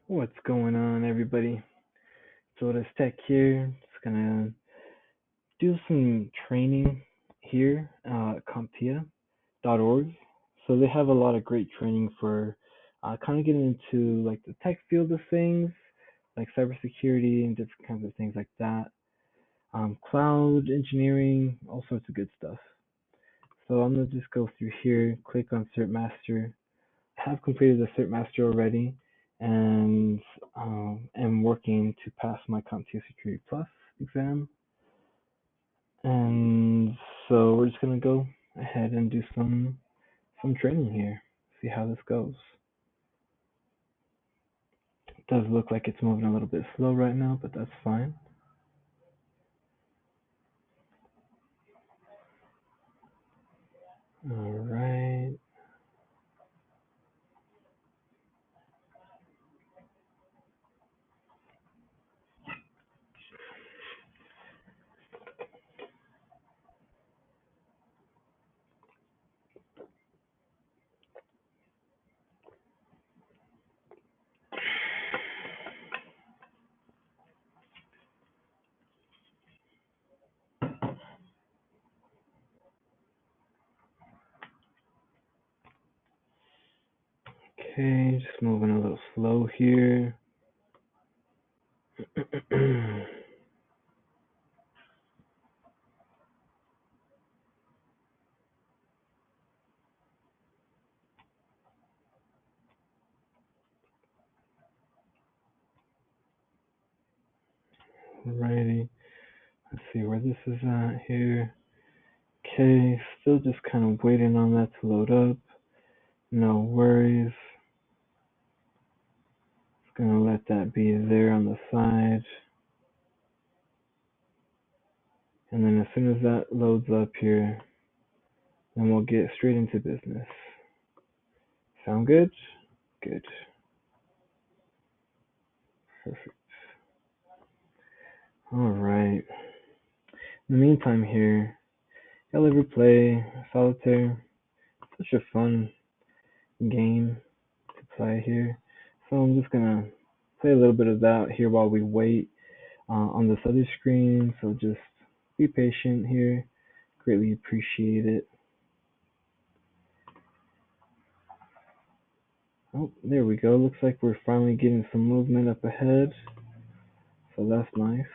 What's going on, everybody? Flores-Tech here. Just gonna do some training here at CompTia.org. So they have a lot of great training for kind of getting into like the tech field of things, like cybersecurity and different kinds of things like that. Cloud engineering, all sorts of good stuff. So I'm gonna just go through here, click on Cert Master. I have completed the Cert Master already, and am working to pass my CompTia Security Plus exam. And so we're just gonna go ahead and do some training here, see how this goes. It does look like it's moving a little bit slow right now, but that's fine. All right. Okay, just moving a little slow here. Alrighty. Let's see where this is at here. Okay, still just kind of waiting on that to load up. No worries. Just gonna let that be there on the side. And then as soon as that loads up here, then we'll get straight into business. Sound good? Good. Perfect. Alright. In the meantime here, y'all ever play Solitaire? Such a fun game to play here. So I'm just gonna play a little bit of that here while we wait on this other screen. So just be patient here. Greatly appreciate it. Oh, there we go. Looks like we're finally getting some movement up ahead. So that's nice.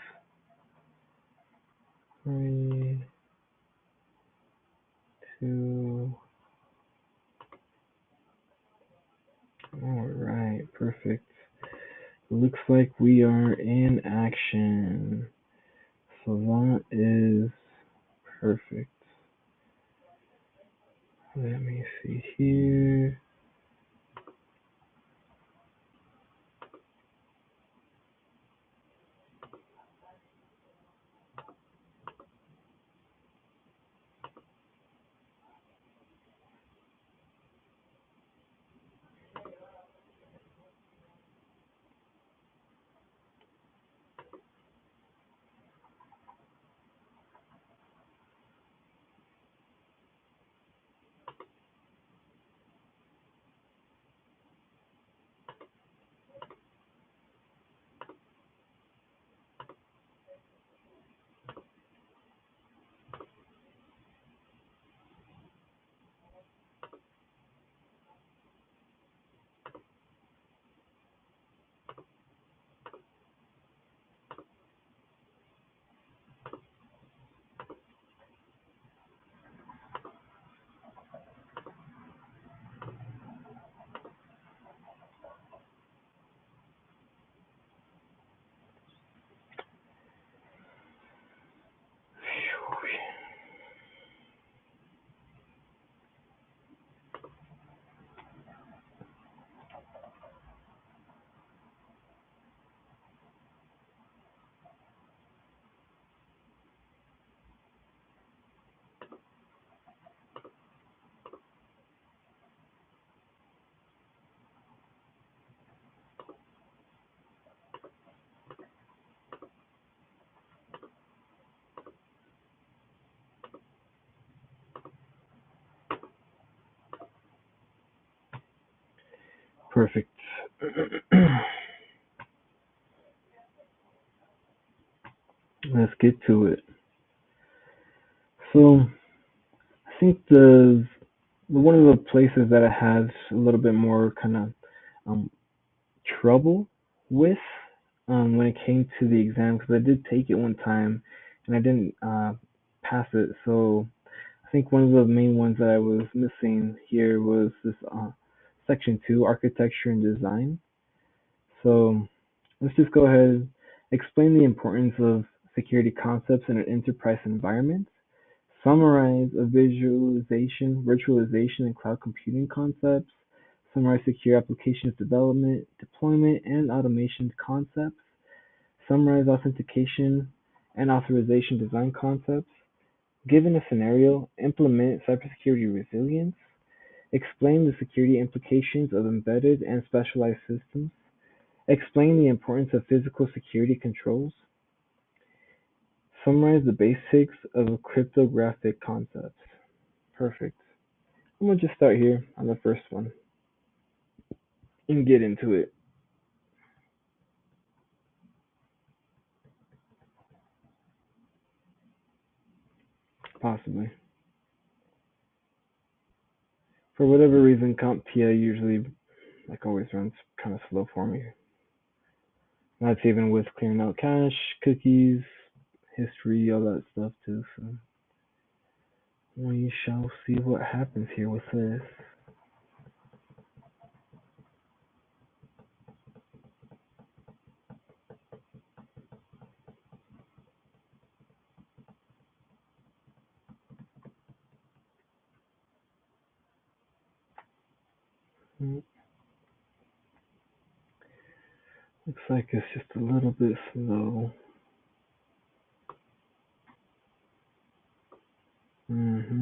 3, 2. Alright, perfect. Looks like we are in action. So that is perfect. Let me see here. Perfect. let's get to it. So I think the one of the places that I had a little bit more kind of um, trouble with when it came to the exam, because I did take it one time and I didn't pass it. So I think one of the main ones that I was missing here was this section two, architecture and design. So let's just go ahead, explain the importance of security concepts in an enterprise environment, summarize a visualization, virtualization, and cloud computing concepts, summarize secure applications development, deployment, and automation concepts, summarize authentication and authorization design concepts, given a scenario, implement cybersecurity resilience, explain the security implications of embedded and specialized systems, explain the importance of physical security controls, summarize the basics of cryptographic concepts. Perfect. I'm gonna just start here on the first one and get into it, possibly. For whatever reason, CompTia usually, like, always runs kind of slow for me. That's even with clearing out cache, cookies, history, all that stuff too. So we shall see what happens here with this. Mm, looks like it's just a little bit slow. hmm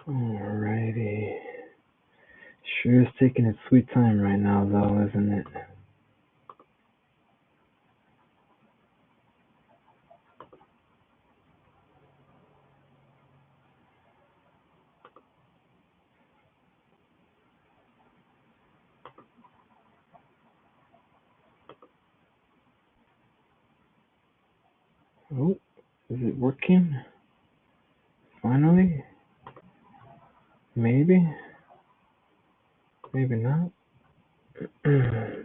Alrighty. Sure is taking its sweet time right now, though, isn't it? Oh, is it working? Finally? Maybe? Maybe not? mm,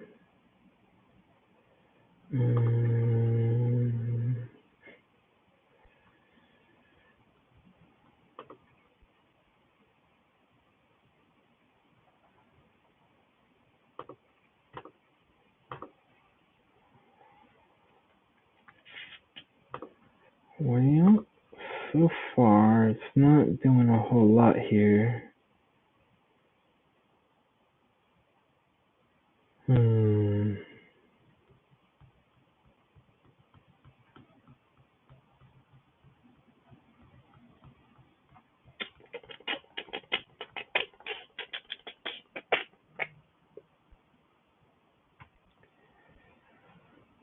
well, so far it's not doing a whole lot here. Hmm.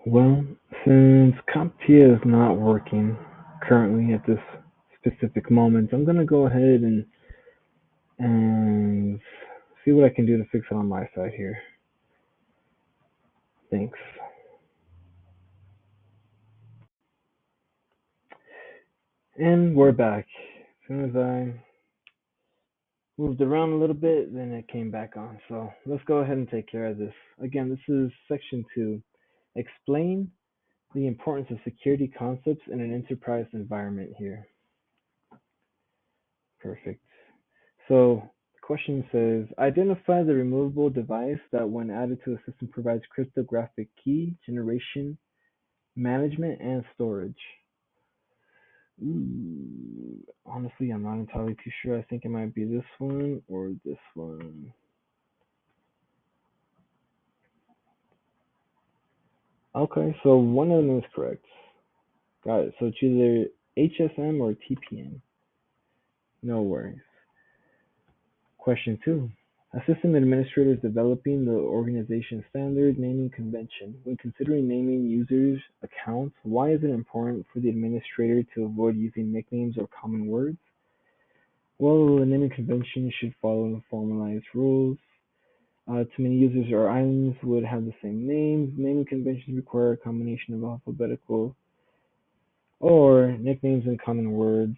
Well, since CompTia is not working currently at this specific moment, I'm gonna go ahead and see what I can do to fix it on my side here. Thanks. And we're back. As soon as I moved around a little bit, then it came back on. So let's go ahead and take care of this. Again, this is section two. Explain the importance of security concepts in an enterprise environment here. Perfect. So the question says, identify the removable device that when added to a system provides cryptographic key generation, management, and storage. Ooh, honestly, I'm not entirely too sure. I think it might be this one or this one. Okay, so one of them is correct. Got it. So it's either HSM or TPM. No worries. Question two. A system administrator is developing the organization standard naming convention. When considering naming users' accounts, why is it important for the administrator to avoid using nicknames or common words? Well, the naming convention should follow formalized rules. Too many users or items would have the same names. Naming conventions require a combination of alphabetical or nicknames and common words.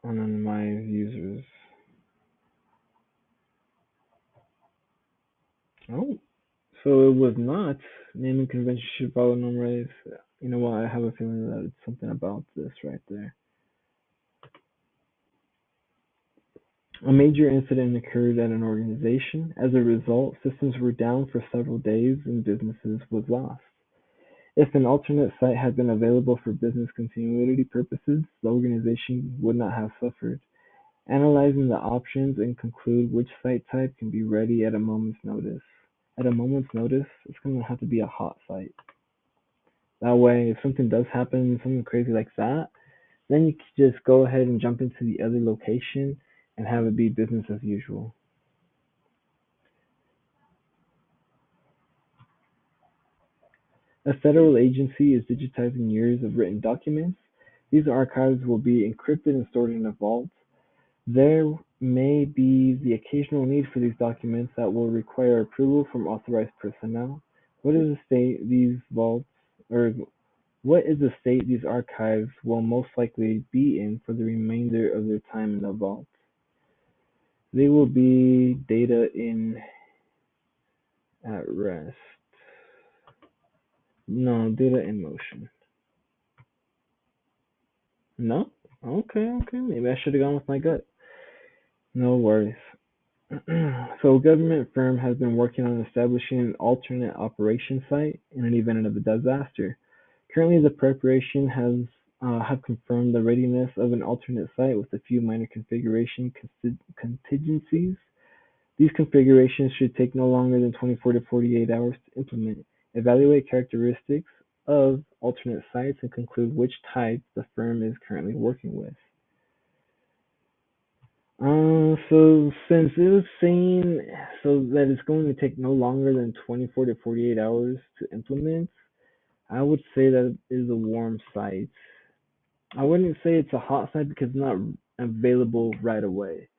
Anonymize users. Oh, so it was not. Naming convention should follow normalized. You know what? I have a feeling that it's something about this right there. A major incident occurred at an organization. As a result, systems were down for several days and businesses was lost. If an alternate site had been available for business continuity purposes, the organization would not have suffered. Analyzing the options and conclude which site type can be ready at a moment's notice. At a moment's notice, it's going to have to be a hot site. That way, if something does happen, something crazy like that, then you can just go ahead and jump into the other location and have it be business as usual. A federal agency is digitizing years of written documents. These archives will be encrypted and stored in a vault. There may be the occasional need for these documents that will require approval from authorized personnel. What is the state these vaults or what is the state these archives will most likely be in for the remainder of their time in the vault? They will be data in at rest. No, data in motion. No? Okay, okay. Maybe I should have gone with my gut. No worries. So, a government firm has been working on establishing an alternate operation site in an event of a disaster. Currently, the preparation has have confirmed the readiness of an alternate site with a few minor configuration contingencies. These configurations should take no longer than 24 to 48 hours to implement. Evaluate characteristics of alternate sites and conclude which type the firm is currently working with. So since it was saying so that it's going to take no longer than 24 to 48 hours to implement, I would say that it is a warm site. I wouldn't say it's a hot site because it's not available right away,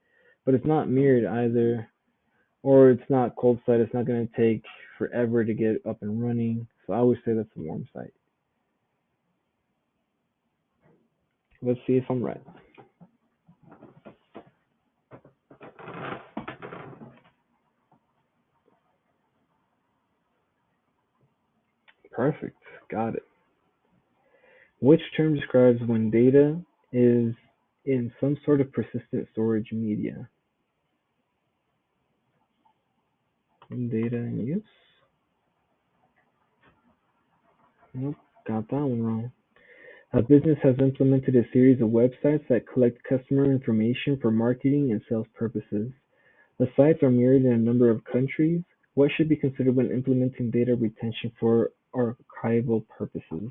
but it's not mirrored either, or it's not cold site. It's not going to take forever to get up and running. So I would say that's a warm site. Let's see if I'm right. Perfect. Got it. Which term describes when data is in some sort of persistent storage media? Data in use? Nope, got that one wrong. A business has implemented a series of websites that collect customer information for marketing and sales purposes. The sites are mirrored in a number of countries. What should be considered when implementing data retention for archival purposes?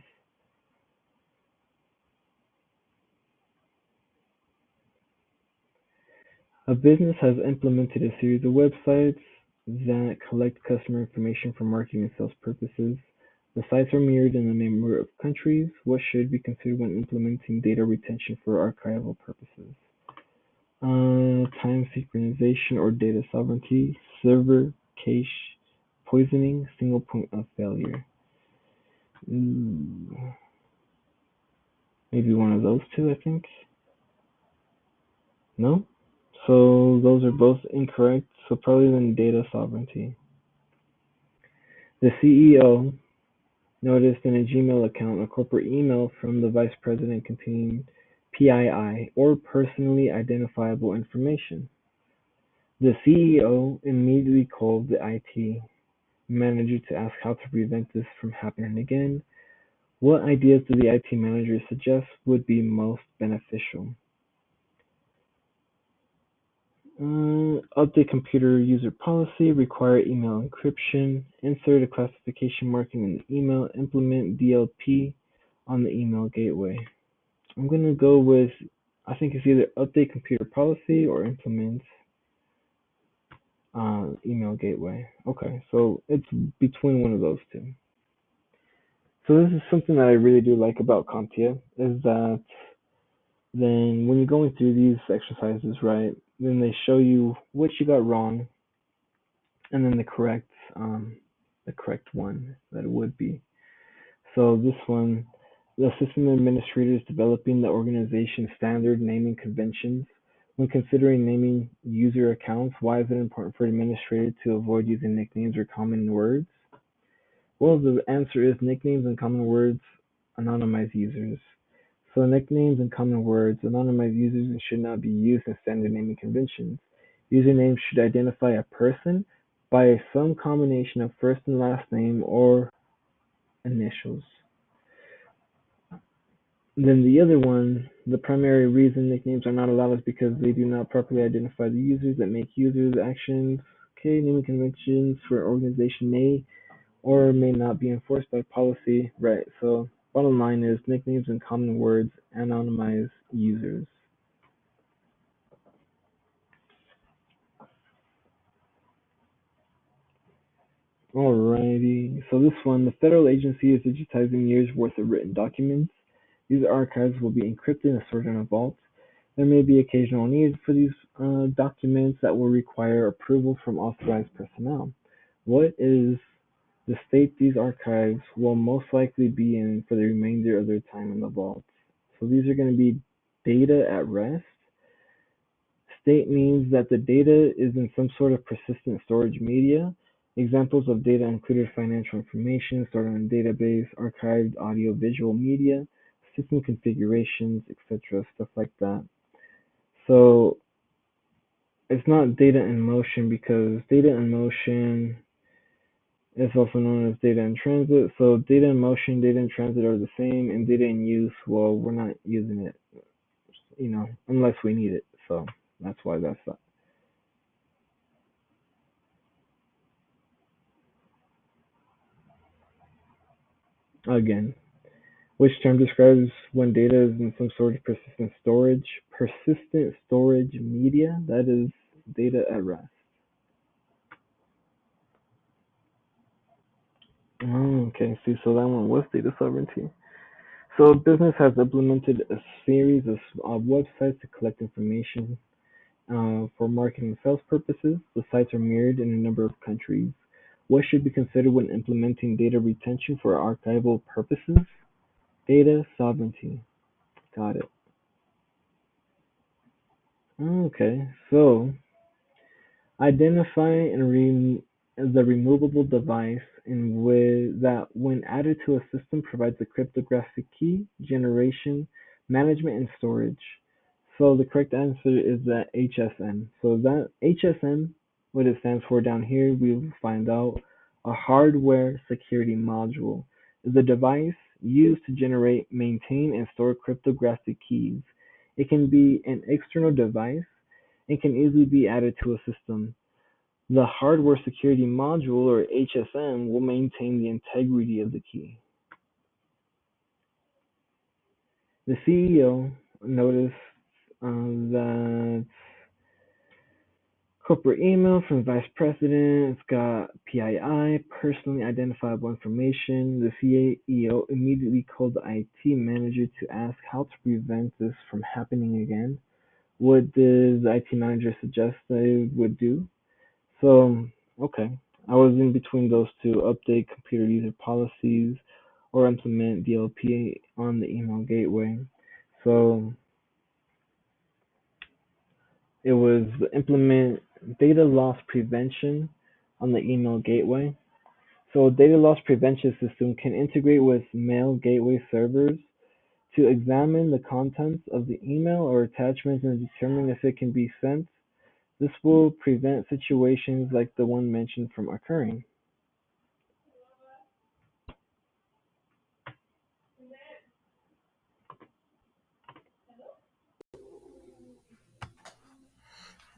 A business has implemented a series of websites that collect customer information for marketing and sales purposes. The sites are mirrored in a number of countries. What should be considered when implementing data retention for archival purposes? Time synchronization or data sovereignty, server cache poisoning, single point of failure. Mm, maybe one of those two, I think. No? So those are both incorrect. So probably then data sovereignty. The CEO noticed in a Gmail account a corporate email from the vice president containing PII or personally identifiable information. The CEO immediately called the IT manager to ask how to prevent this from happening again. What ideas do the IT manager suggest would be most beneficial? Update computer user policy, require email encryption, insert a classification marking in the email, implement DLP on the email gateway. I'm going to go with, I think it's either update computer policy or implement email gateway. Okay, so it's between one of those two. So this is something that I really do like about CompTia is that then when you're going through these exercises, right, then they show you what you got wrong and then the correct one that it would be. So this one, the system administrator is developing the organization's standard naming conventions. When considering naming user accounts, why is it important for administrators to avoid using nicknames or common words? Well, the answer is nicknames and common words anonymize users. So nicknames and common words anonymize users and should not be used in standard naming conventions. Usernames should identify a person by some combination of first and last name or initials. Then the other one, the primary reason nicknames are not allowed is because they do not properly identify the users that make users' actions. Okay, naming conventions for an organization may or may not be enforced by policy. Right, so bottom line is nicknames and common words anonymize users. Alrighty, so this one, the federal agency is digitizing years worth of written documents. These archives will be encrypted and stored in a vault. There may be occasional need for these documents that will require approval from authorized personnel. What is the state these archives will most likely be in for the remainder of their time in the vault? So these are going to be data at rest. State means that the data is in some sort of persistent storage media. Examples of data included financial information stored on a database, archived audio-visual media, system configurations, etc., stuff like that. So it's not data in motion because data in motion is also known as data in transit. So data in motion, data in transit are the same, and data in use, well, we're not using it, unless we need it. So that's why that's that. Again, which term describes when data is in some sort of persistent storage? Persistent storage media, that is data at rest. Okay, see, so that one was data sovereignty. So a business has implemented a series of websites to collect information for marketing and sales purposes. The sites are mirrored in a number of countries. What should be considered when implementing data retention for archival purposes? Data sovereignty. Got it. Okay, so identify the removable device that, when added to a system, provides a cryptographic key generation, management, and storage. So the correct answer is that HSM. So that HSM, what it stands for down here, we will find out. A hardware security module is a device used to generate, maintain, and store cryptographic keys. It can be an external device and can easily be added to a system. The hardware security module, or HSM, will maintain the integrity of the key. The CEO noticed that corporate email from the vice president. It's got PII, personally identifiable information. The CEO immediately called the IT manager to ask how to prevent this from happening again. What did the IT manager suggest they would do? So, okay, I was in between those two: update computer user policies or implement DLP on the email gateway. So it was implement data loss prevention on the email gateway. So a data loss prevention system can integrate with mail gateway servers to examine the contents of the email or attachments and determine if it can be sent. This will prevent situations like the one mentioned from occurring.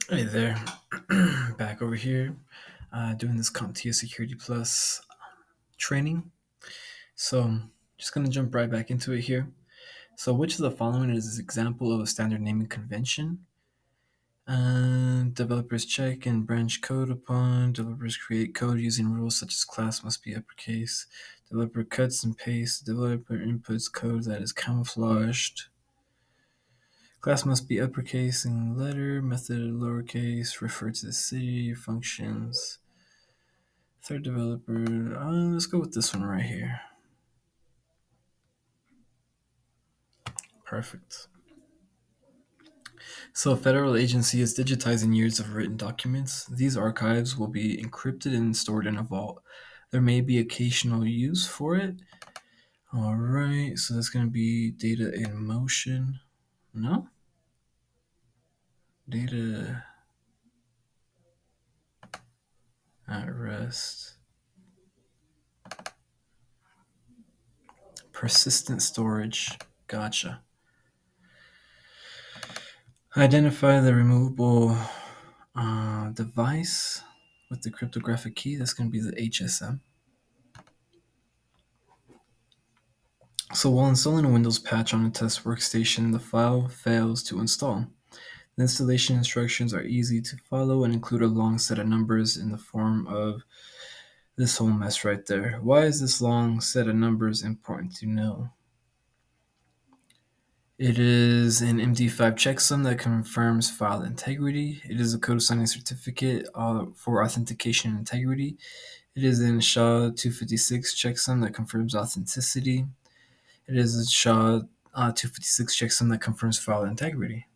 Hey there, back over here, doing this CompTia Security Plus training. So, just gonna jump right back into it here. So, which of the following is an example of a standard naming convention? Developers check and branch code upon. Developers create code using rules such as class must be uppercase. Developer cuts and pastes. Developer inputs code that is camouflaged. Class must be uppercase in letter, method lowercase, refer to the city, functions. Third developer, let's go with this one right here. Perfect. So, a federal agency is digitizing years of written documents. These archives will be encrypted and stored in a vault. There may be occasional use for it. All right, so that's going to be data in motion. No? Data at rest. Persistent storage. Gotcha. Identify the removable device with the cryptographic key. That's going to be the HSM. So while installing a Windows patch on a test workstation, the file fails to install. The installation instructions are easy to follow and include a long set of numbers in the form of this whole mess right there. Why is this long set of numbers important to know? It is an MD5 checksum that confirms file integrity. It is a code signing certificate for authentication and integrity. It is an SHA-256 checksum that confirms authenticity. It is a SHA-256 checksum that confirms file integrity.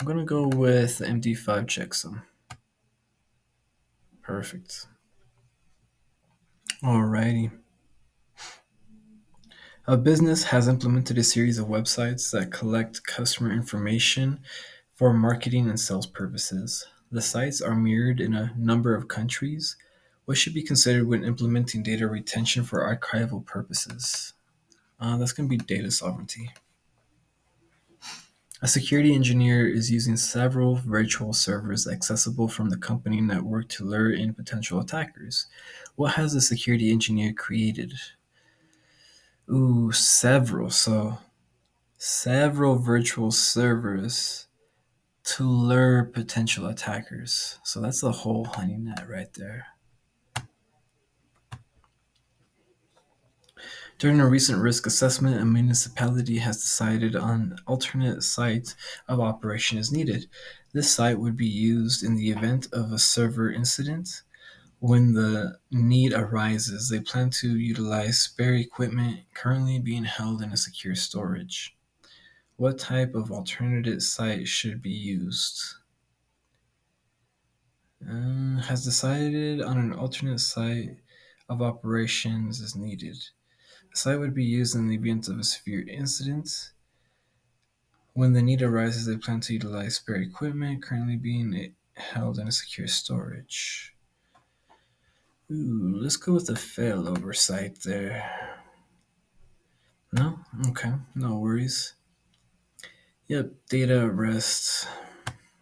I'm going to go with the MD5 checksum. Perfect. Alrighty. A business has implemented a series of websites that collect customer information for marketing and sales purposes. The sites are mirrored in a number of countries. What should be considered when implementing data retention for archival purposes? That's going to be data sovereignty. A security engineer is using several virtual servers accessible from the company network to lure in potential attackers. What has the security engineer created? Ooh, several. So, several virtual servers to lure potential attackers. So, that's the whole honey net right there. During a recent risk assessment, a municipality has decided on alternate site of operation is needed. This site would be used in the event of a server incident. When the need arises, they plan to utilize spare equipment currently being held in a secure storage. What type of alternate site should be used? Has decided on an alternate site of operations is needed. The site would be used in the event of a severe incident. When the need arises, they plan to utilize spare equipment currently being held in a secure storage. Ooh, let's go with the failover site there. No? Okay, no worries. Yep, data rest.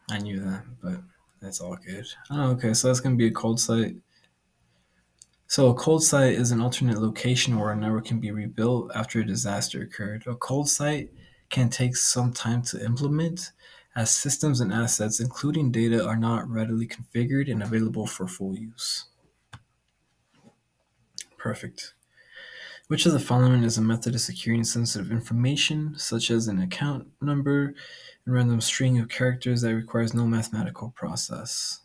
I knew that, but that's all good. Oh, okay, so that's going to be a cold site. So a cold site is an alternate location where a network can be rebuilt after a disaster occurred. A cold site can take some time to implement as systems and assets, including data, are not readily configured and available for full use. Perfect. Which of the following is a method of securing sensitive information, such as an account number and random string of characters that requires no mathematical process?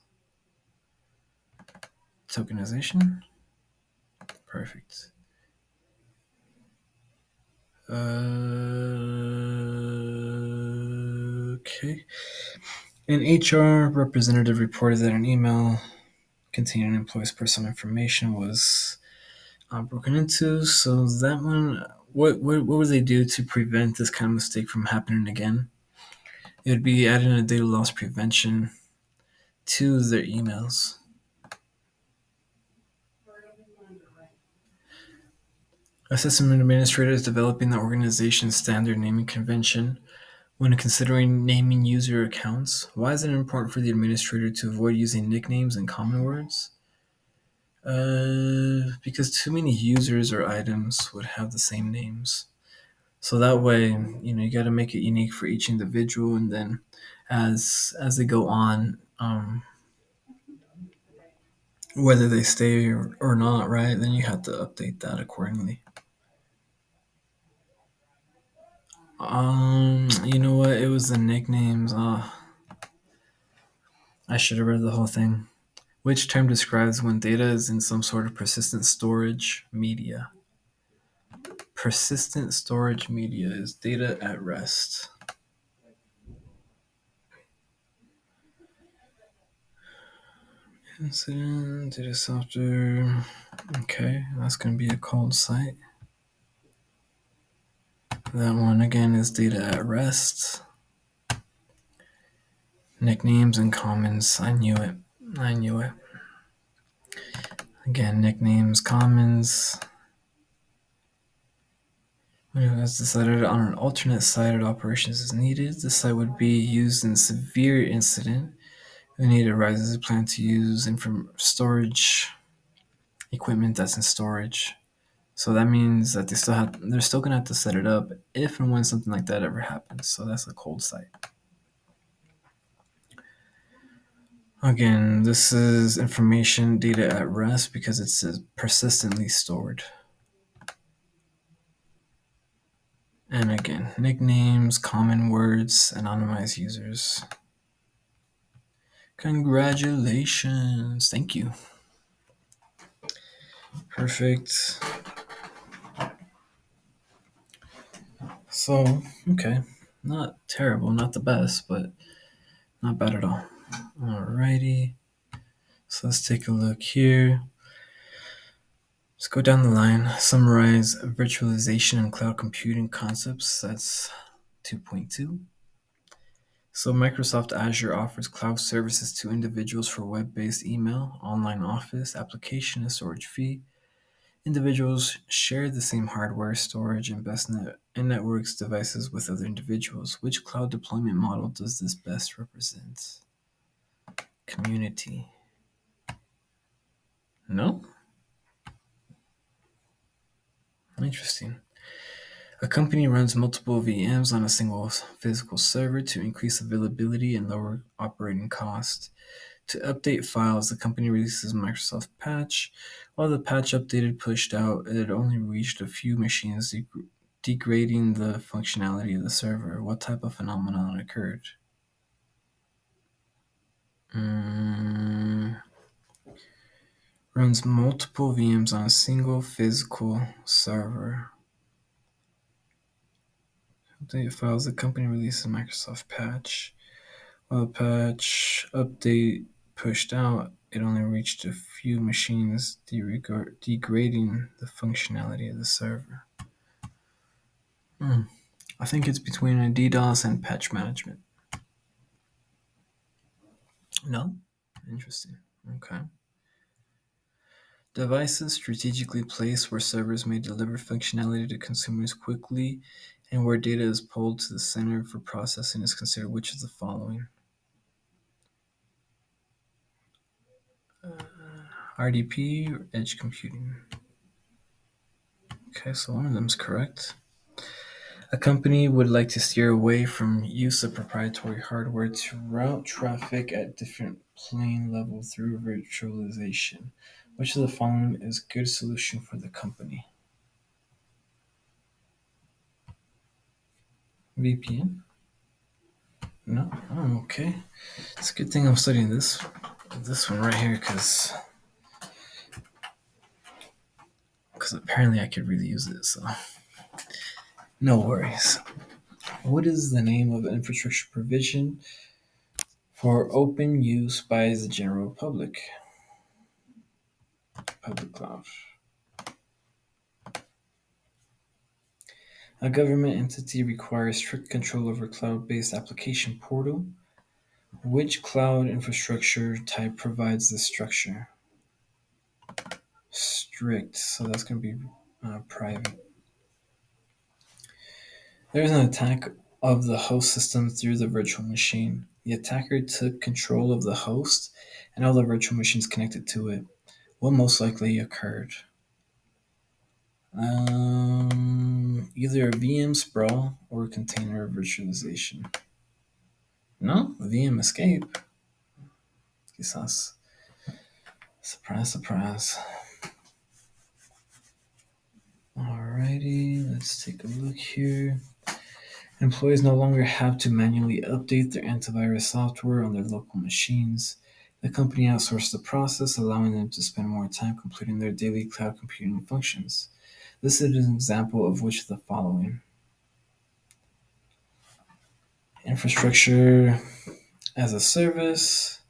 Tokenization? Perfect. Okay. An HR representative reported that an email containing an employee's personal information was broken into. So that one, what would they do to prevent this kind of mistake from happening again? It would be adding a data loss prevention to their emails. A system administrator is developing the organization's standard naming convention. When considering naming user accounts, why is it important for the administrator to avoid using nicknames and common words? Because too many users or items would have the same names. So that way, you got to make it unique for each individual, and then as they go on, whether they stay or not, right? Then you have to update that accordingly. You know what? It was the nicknames. I should have read the whole thing. Which term describes when data is in some sort of persistent storage media? Persistent storage media is data at rest. Incident, data software. Okay, that's going to be a cold site. That one again is data at rest. Nicknames and commons. I knew it. I knew it. Again, nicknames, commons. When it was decided on an alternate site of operations is needed, the site would be used in severe incident. The need arises a plan to use storage equipment that's in storage. So that means that they're still gonna have to set it up if and when something like that ever happens. So that's a cold site. Again, this is information data at rest because it's persistently stored. And again, nicknames, common words, anonymized users. Congratulations. Thank you. Perfect. So, okay. Not terrible, not the best, but not bad at all. Alrighty. So let's take a look here. Let's go down the line. Summarize virtualization and cloud computing concepts. That's 2.2. So Microsoft Azure offers cloud services to individuals for web-based email, online office, application, and storage fee. Individuals share the same hardware, storage, and and networks devices with other individuals. Which cloud deployment model does this best represent? Community. No? Interesting. A company runs multiple VMs on a single physical server to increase availability and lower operating cost. To update files, the company releases Microsoft Patch. While the patch updated pushed out, it only reached a few machines, degrading the functionality of the server. What type of phenomenon occurred? Runs multiple VMs on a single physical server. Update files, the company releases Microsoft Patch. While the patch update pushed out, it only reached a few machines, degrading the functionality of the server. I think it's between a DDoS and patch management. No? Interesting. Okay. Devices strategically placed where servers may deliver functionality to consumers quickly and where data is pulled to the center for processing is considered which of the following? RDP or edge computing? Okay, so one of them is correct. A company would like to steer away from use of proprietary hardware to route traffic at different plane level through virtualization. Which of the following is a good solution for the company? VPN? No? Oh, okay. It's a good thing I'm studying this one right here because apparently I could really use it. So no worries. What is the name of infrastructure provision for open use by the general public? Public cloud. A government entity requires strict control over cloud-based application portal. Which cloud infrastructure type provides this structure? Strict, so that's going to be private. There's an attack of the host system through the virtual machine. The attacker took control of the host and all the virtual machines connected to it. What most likely occurred? Either a VM sprawl or container virtualization. No, VM escape. Quizás. Surprise, surprise. Alrighty, let's take a look here. Employees no longer have to manually update their antivirus software on their local machines. The company outsourced the process, allowing them to spend more time completing their daily cloud computing functions. This is an example of which of the following: infrastructure as a service,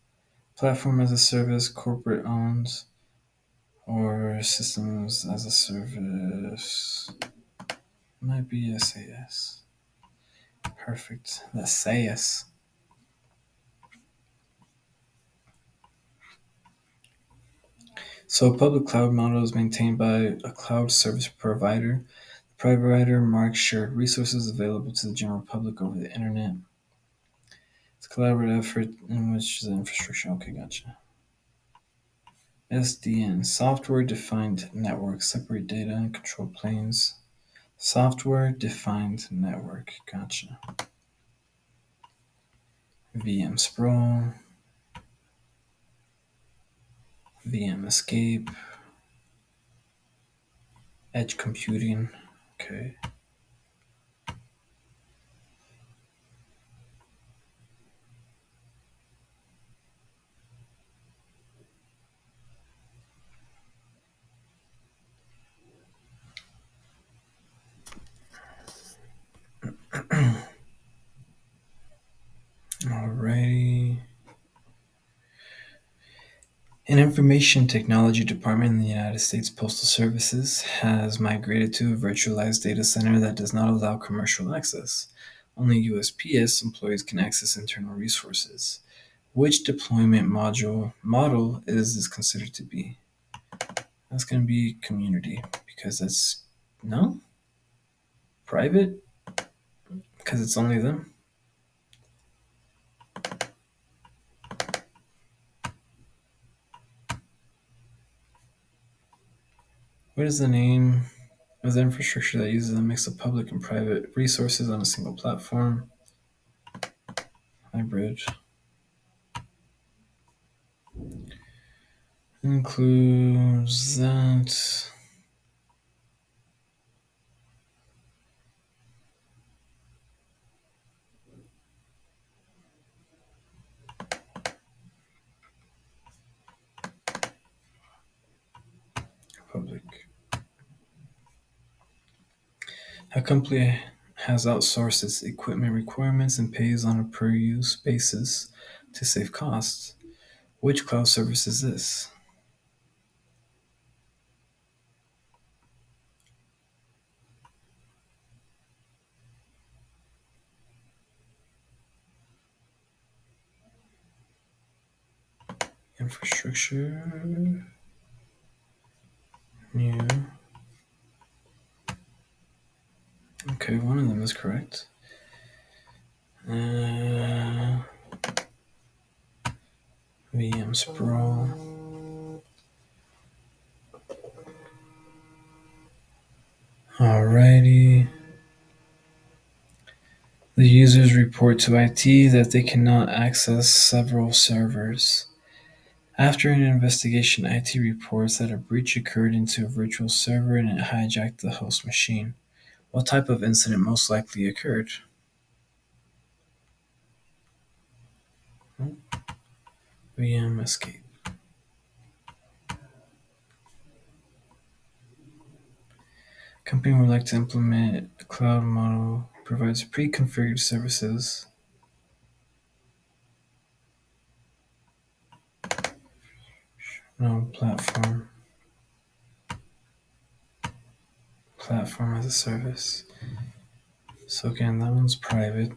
platform as a service, corporate owned, or systems as a service. Might be SAS. Perfect. That's SAS. So a public cloud model is maintained by a cloud service provider. The provider marks shared resources available to the general public over the internet. It's a collaborative effort in which the infrastructure. Okay, gotcha. SDN, software defined network, separate data and control planes. Software defined network, gotcha. VM sprawl, VM escape, edge computing, okay. Alrighty. An information technology department in the United States Postal Services has migrated to a virtualized data center that does not allow commercial access. Only USPS employees can access internal resources. Which deployment model is this considered to be? That's going to be community because it's no private because it's only them. What is the name of the infrastructure that uses a mix of public and private resources on a single platform? Hybrid. Includes that. Public. A company has outsourced its equipment requirements and pays on a per use basis to save costs. Which cloud service is this? Infrastructure. New. Okay, one of them is correct. VM sprawl. Alrighty. The users report to IT that they cannot access several servers. After an investigation, IT reports that a breach occurred into a virtual server and it hijacked the host machine. What type of incident most likely occurred? VM escape. Company would like to implement a cloud model, provides pre-configured services. No, platform. Platform as a service. So again, that one's private.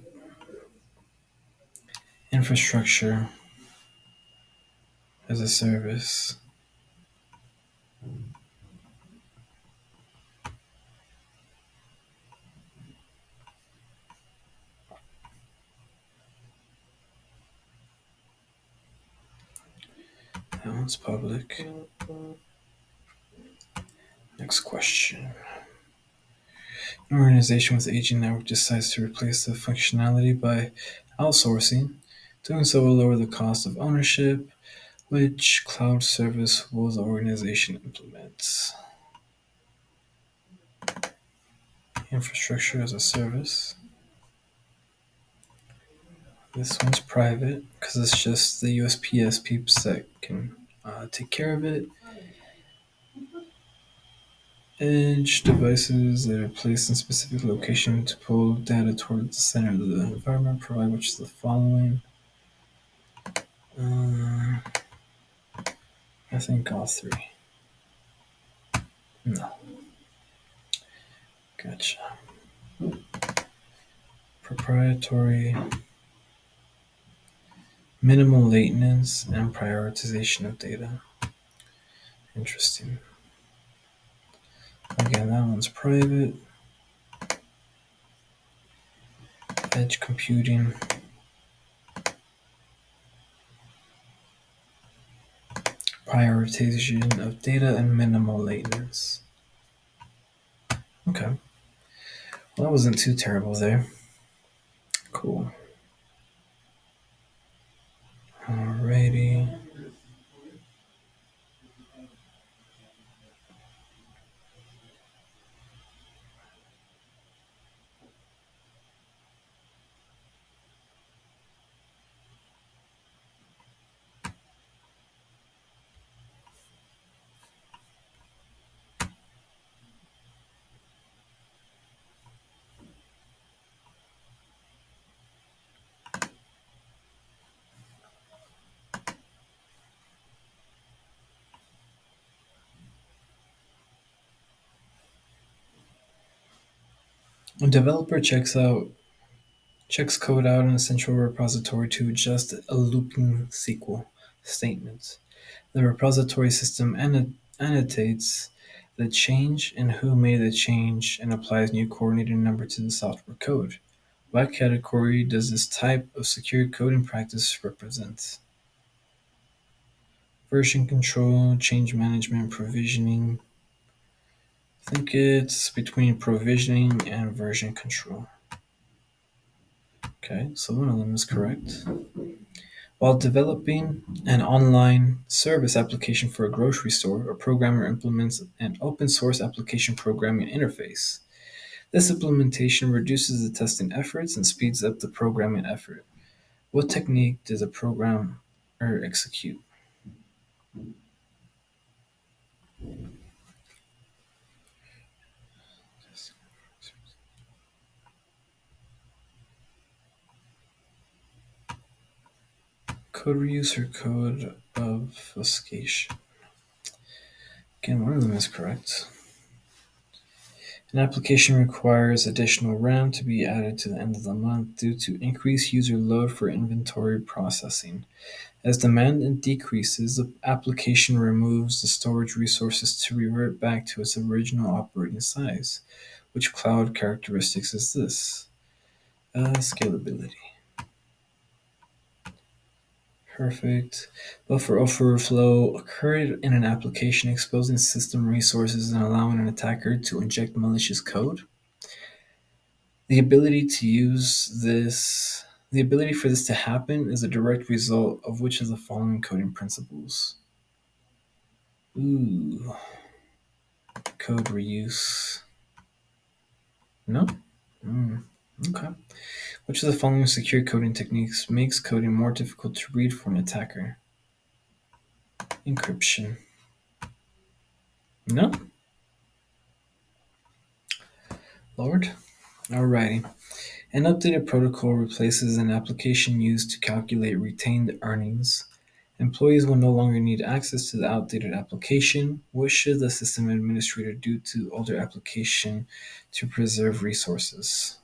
Infrastructure as a service. one's public. Next question. An organization with aging network decides to replace the functionality by outsourcing. Doing so will lower the cost of ownership. Which cloud service will the organization implement? Infrastructure as a service. This one's private because it's just the USPS peeps that can take care of it. Edge devices that are placed in specific location to pull data toward the center of the environment provide which of the following. Uh, I think all three. No. Gotcha. Proprietary, minimal latency, and prioritization of data. Interesting. Again, that one's private. Edge computing. Prioritization of data and minimal latency. Okay. Well, that wasn't too terrible there. Cool. Alrighty. A developer checks code out in a central repository to adjust a looping SQL statement. The repository system annotates the change and who made the change and applies new coordinator number to the software code. What category does this type of secure coding practice represent? Version control, change management, provisioning. I think it's between provisioning and version control. Okay, so one of them is correct. While developing an online service application for a grocery store, a programmer implements an open source application programming interface. This implementation reduces the testing efforts and speeds up the programming effort. What technique does a programmer execute? Code reuse or code obfuscation? Again, one of them is correct. An application requires additional RAM to be added to the end of the month due to increased user load for inventory processing. As demand decreases, the application removes the storage resources to revert back to its original operating size. Which cloud characteristics is this? Scalability. Perfect. Buffer overflow occurred in an application exposing system resources and allowing an attacker to inject malicious code. The ability for this to happen is a direct result of which of the following coding principles? Ooh, code reuse. No? Okay. Which of the following secure coding techniques makes coding more difficult to read for an attacker? Encryption. No? Lord? Alrighty. An updated protocol replaces an application used to calculate retained earnings. Employees will no longer need access to the outdated application. What should the system administrator do to older application to preserve resources?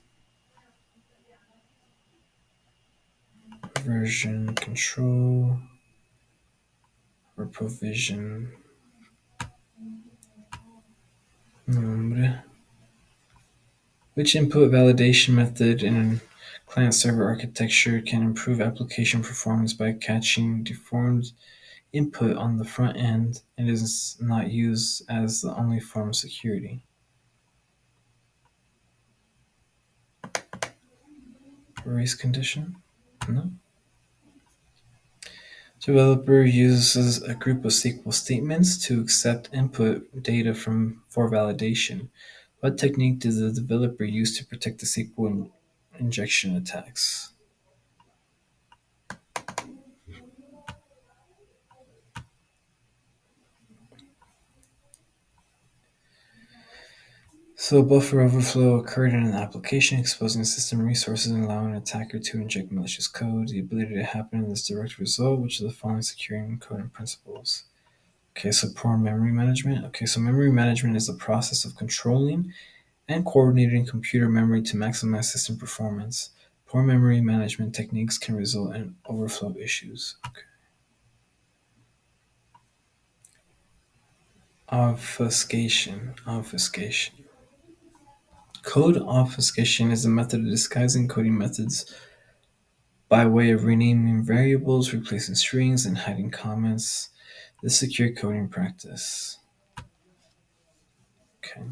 Version control or provision. Which input validation method in client-server architecture can improve application performance by catching deformed input on the front end and is not used as the only form of security. Race condition? No. Developer uses a group of SQL statements to accept input data for validation. What technique does the developer use to protect the SQL injection attacks? So buffer overflow occurred in an application, exposing system resources and allowing an attacker to inject malicious code. The ability to happen in this direct result, which of the following securing coding principles? Okay, so poor memory management. Okay, so memory management is the process of controlling and coordinating computer memory to maximize system performance. Poor memory management techniques can result in overflow issues. Okay. Obfuscation. Obfuscation. Code obfuscation is a method of disguising coding methods by way of renaming variables, replacing strings, and hiding comments. The secure coding practice. Okay.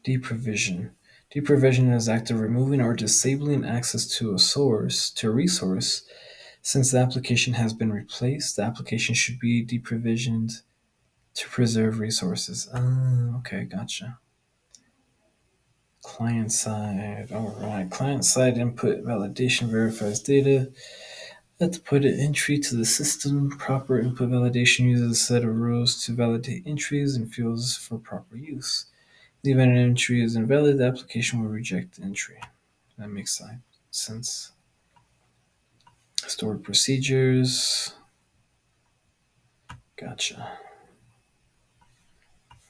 Deprovision. Deprovision is the act of removing or disabling access to a resource. Since the application has been replaced, the application should be deprovisioned to preserve resources. Okay, gotcha. Client side. All right. Client side input validation verifies data. Let's put an entry to the system. Proper input validation uses a set of rules to validate entries and fields for proper use. The event an entry is invalid, the application will reject the entry. That makes sense. Stored procedures. Gotcha.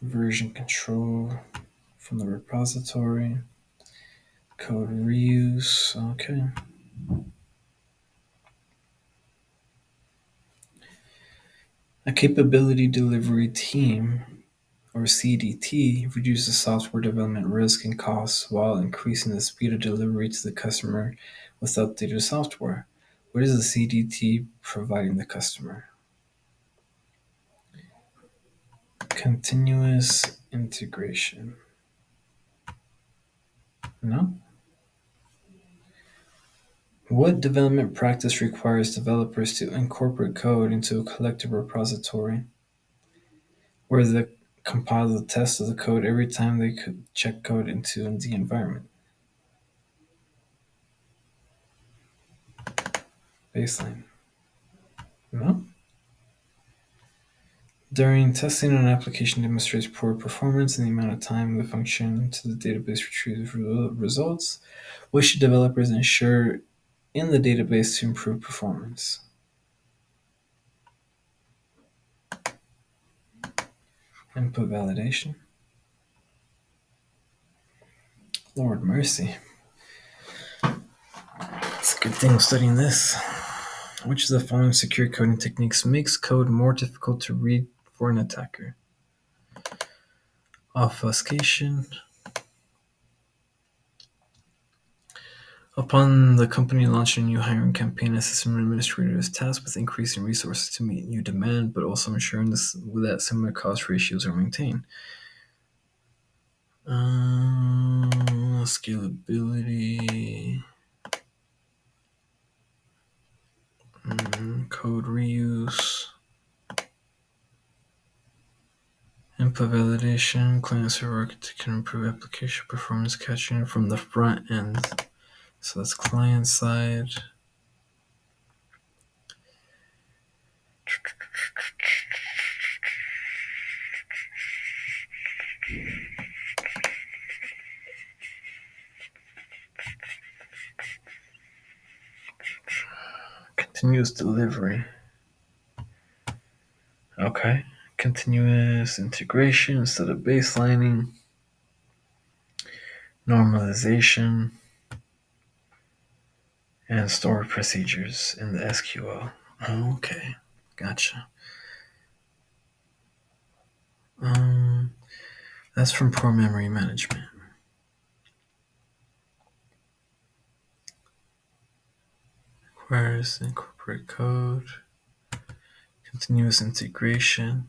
Version control from the repository. Code reuse. Okay. A capability delivery team, or CDT, reduces software development risk and costs while increasing the speed of delivery to the customer with updated software. What is the CDT providing the customer? Continuous integration. No? What development practice requires developers to incorporate code into a collective repository where they compile the test of the code every time they could check code into the environment? Baseline. No? During testing, an application demonstrates poor performance in the amount of time the function to the database retrieves results. What should developers ensure in the database to improve performance? Input validation. Lord mercy. It's a good thing I'm studying this. Which of the following secure coding techniques makes code more difficult to read for an attacker? Obfuscation. Upon the company launching a new hiring campaign, a system administrator is tasked with increasing resources to meet new demand, but also ensuring that similar cost ratios are maintained. Scalability. Code reuse. Input validation. Client server architecture can improve application performance catching it from the front end. So that's client side. Continuous delivery. Okay. Continuous integration instead of baselining. Normalization. And stored procedures in the SQL. Okay. Gotcha. That's from poor memory management. Requires incorporate code. continuous integration.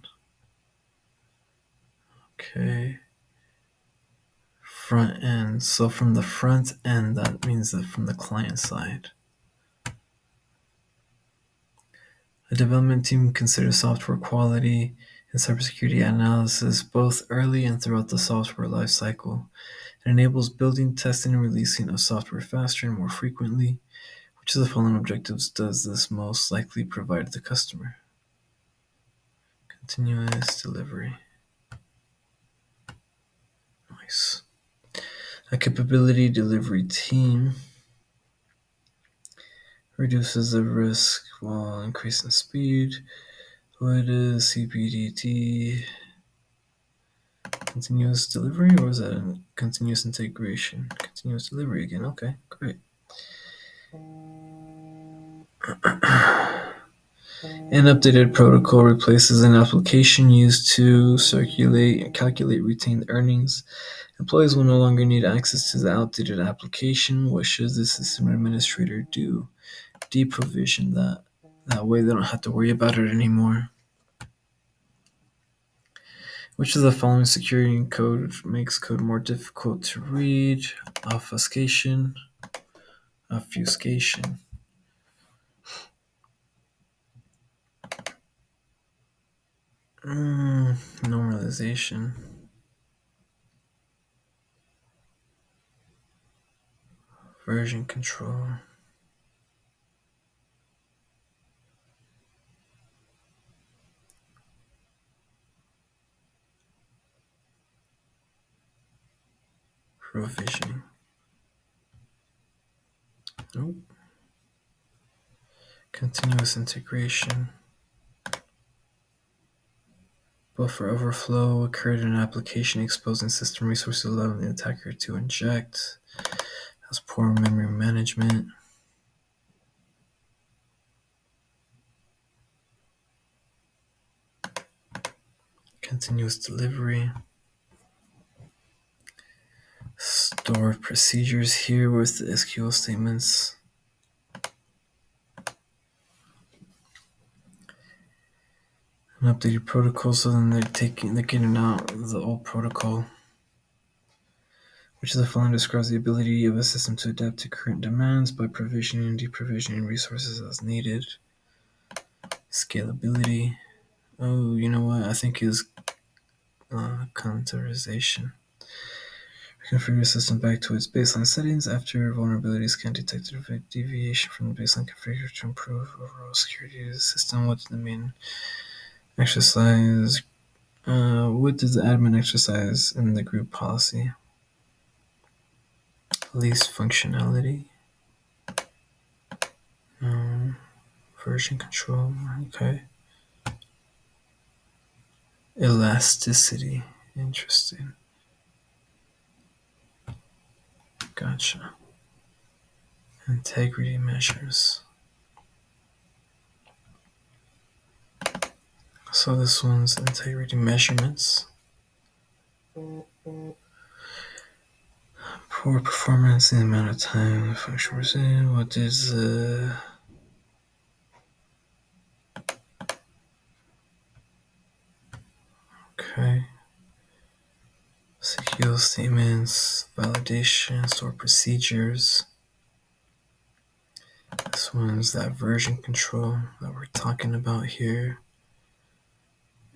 Okay. Front end. So from the front end, that means that from the client side. The development team considers software quality and cybersecurity analysis both early and throughout the software lifecycle. It enables building, testing, and releasing of software faster and more frequently. Which of the following objectives does this most likely provide the customer? Continuous delivery. Nice. A capability delivery team reduces the risk while increasing speed. What is CPDT? Continuous delivery, or is that a continuous integration? Continuous delivery again. Okay, great. An updated protocol replaces an application used to circulate and calculate retained earnings. Employees will no longer need access to the outdated application. What should the system administrator do? Deprovision that. That way they don't have to worry about it anymore. Which of the following security code makes code more difficult to read? Obfuscation. Obfuscation. Normalization. Version control. Provisioning. Nope. Continuous integration. Buffer overflow occurred in an application exposing system resources allowing the attacker to inject. That's poor memory management. Continuous delivery. Stored procedures here with the SQL statements. An updated protocol, so then they're getting out the old protocol. Which of the following describes the ability of a system to adapt to current demands by provisioning and deprovisioning resources as needed? Scalability. Oh, you know what? I think is containerization. Configure your system back to its baseline settings after vulnerabilities can detect a deviation from the baseline configuration to improve overall security of the system. What did the main exercise? What did the admin exercise in the group policy? Least functionality. Version control. Okay. Elasticity. Interesting. Gotcha. Integrity measures. So this one's integrity measurements. Poor performance in the amount of time the function was in. What is okay. SQL statements, validation, store procedures. This one's that version control that we're talking about here.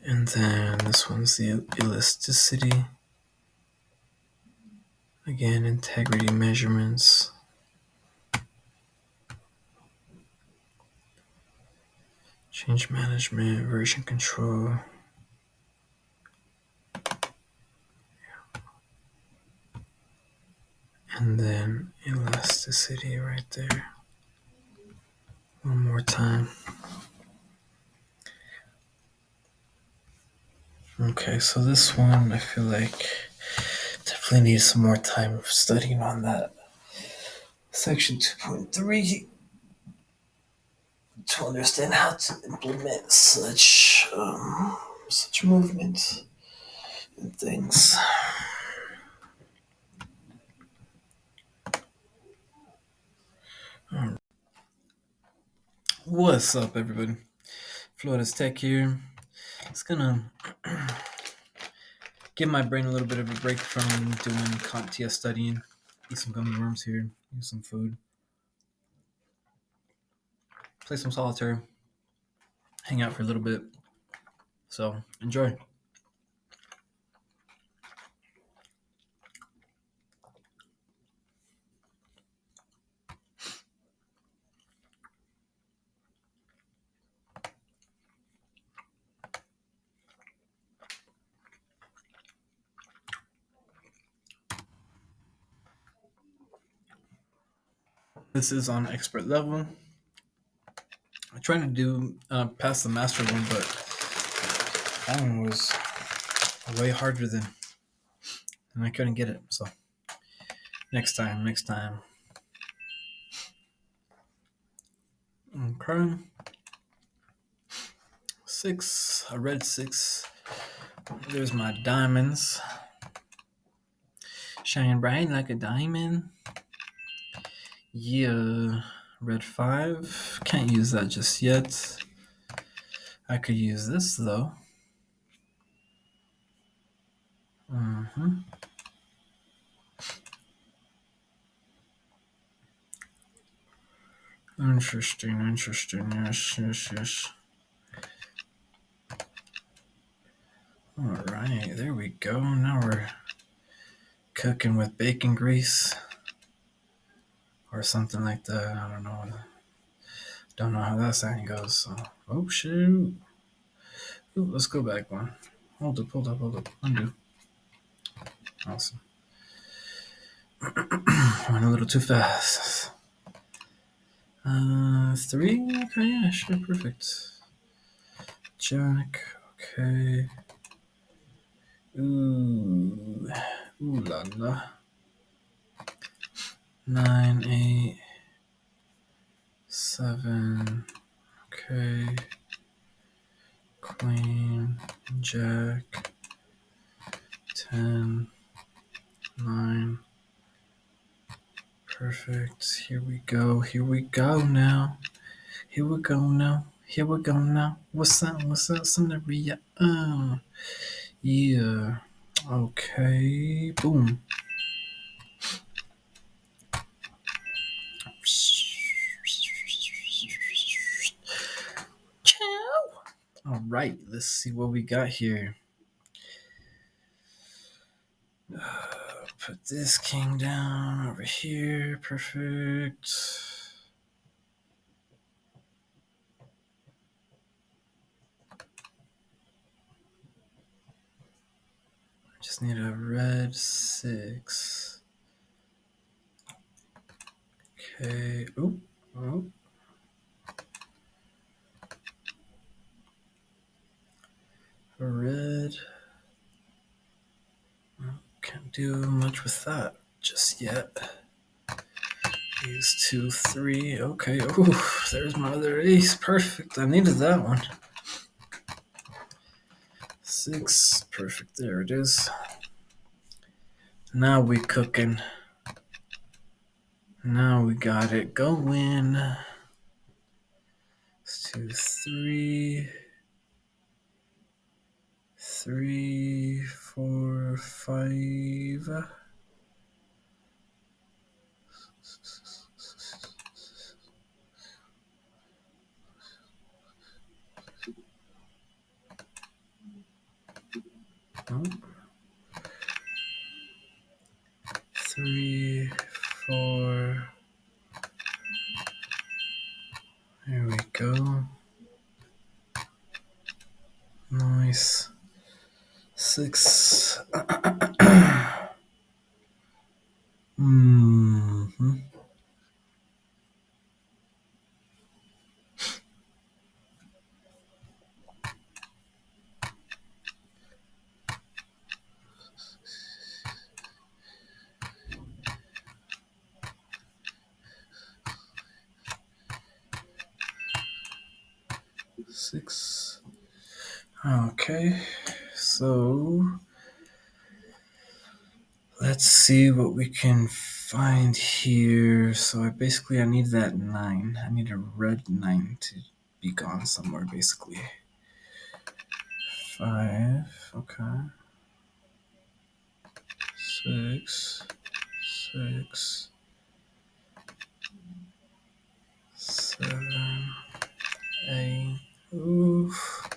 And then this one's the elasticity. Again, integrity measurements. Change management, version control. And then elasticity right there. One more time. Okay, so this one I feel like definitely need some more time studying on that. Section 2.3 to understand how to implement such movements and things. What's up, everybody? Flores-Tech here. It's gonna give my brain a little bit of a break from doing CompTia studying. Eat some gummy worms here, eat some food, play some solitaire, hang out for a little bit. So enjoy. This is on expert level. I'm trying to do pass the master one, but that one was way harder than, and I couldn't get it. So next time. Okay. 6, a red 6. There's my diamonds. Shining bright like a diamond. Yeah. Red 5. Can't use that just yet. I could use this though. Interesting. Yes. Alright, there we go. Now we're cooking with bacon grease. Or something like that. I don't know. Don't know how that saying goes. So. Oh shoot. Ooh, let's go back one. Hold up. Undo. Awesome. Went a little too fast. 3? Okay, yeah, sure, perfect. Jack, okay. Ooh la la. 9, 8, 7. Okay. Queen, Jack. 10, 9. Perfect. Here we go now. What's up, scenario? Yeah. Okay. Boom. All right. Let's see what we got here. Put this king down over here. Perfect. Just need a red 6. Okay. Oh. A red. Can't do much with that just yet. Use 2, 3. Okay. Ooh, there's my other ace. Perfect. I needed that one. 6. Perfect. There it is. Now we cooking. Now we got it going. 2, 3. 3, 4, 5. Oh. 3, 4. There we go. Nice. 6. Mm-hmm. 6. Okay, so let's see what we can find here. So I need that 9. I need a red 9 to be gone somewhere, basically. 5, okay. 6, 6, 7, 8. Oof.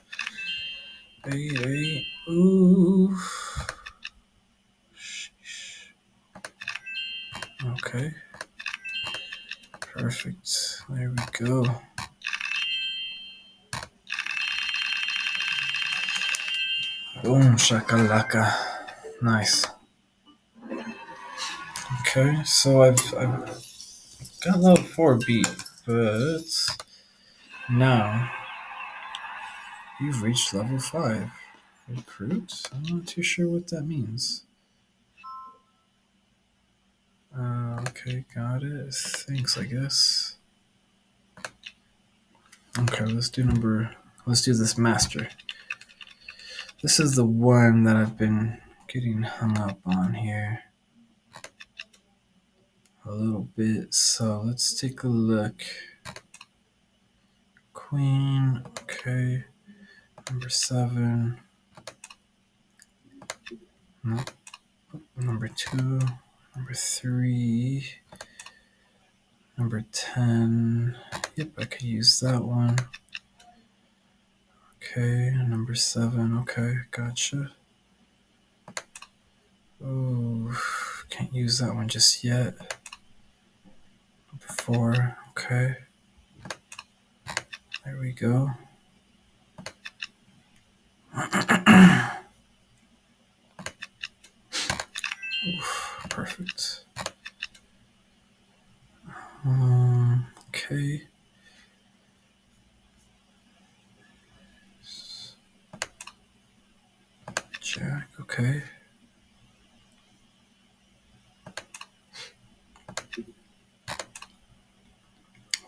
8, 8. Oof. Sheesh. Okay. Perfect. There we go. Boom, shakalaka. Nice. Okay, so I've got level 4 beat, but now you've reached level 5. Recruit? I'm not too sure what that means. Okay, got it. Thanks, I guess. Okay, let's do this master. This is the one that I've been getting hung up on here a little bit. So let's take a look. Queen, okay. Number 7. No. Number 2. Number 3. Number 10. Yep, I could use that one. Okay, number 7. Okay, gotcha. Oh, can't use that one just yet. Number 4. Okay. There we go. Oof, perfect. Okay. Jack, okay.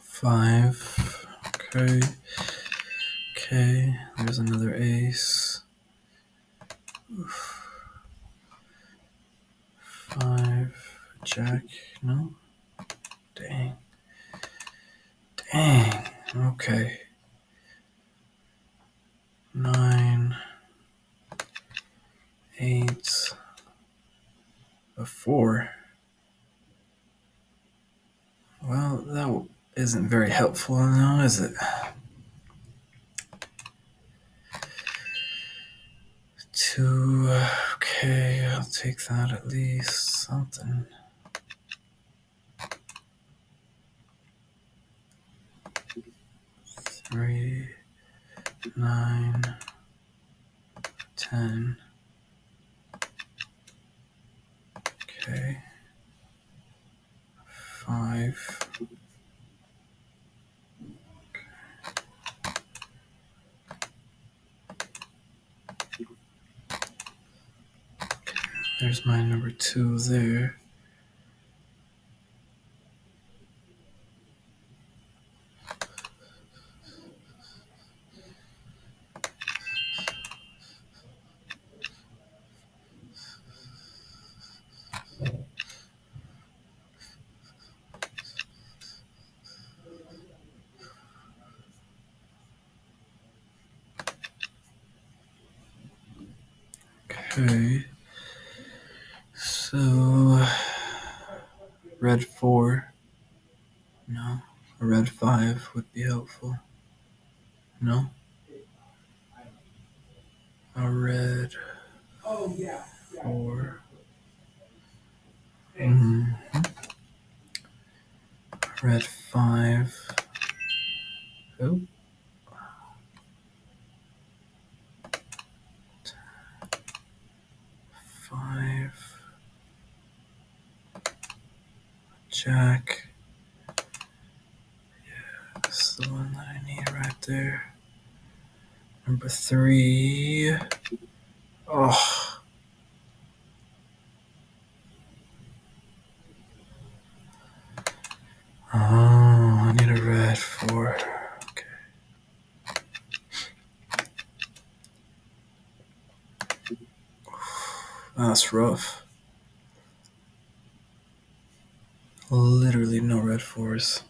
5. Okay. Okay. There's another ace. Oof. 5. Jack. No. Dang. Dang. Okay. 9. 8. A 4. Well, that isn't very helpful now, is it? 2. Okay, I'll take that at least. Something. 3. 9. 10. Okay. 5. There's my number 2 there. Okay. So, red 4. No. A red 5 would be helpful. No. A red 4. Red 5. Oh. 5. Jack. Yeah, this is the one that I need right there. Number 3. Oh. Oh, I need a red 4. Okay. That's rough. Literally no red 4s.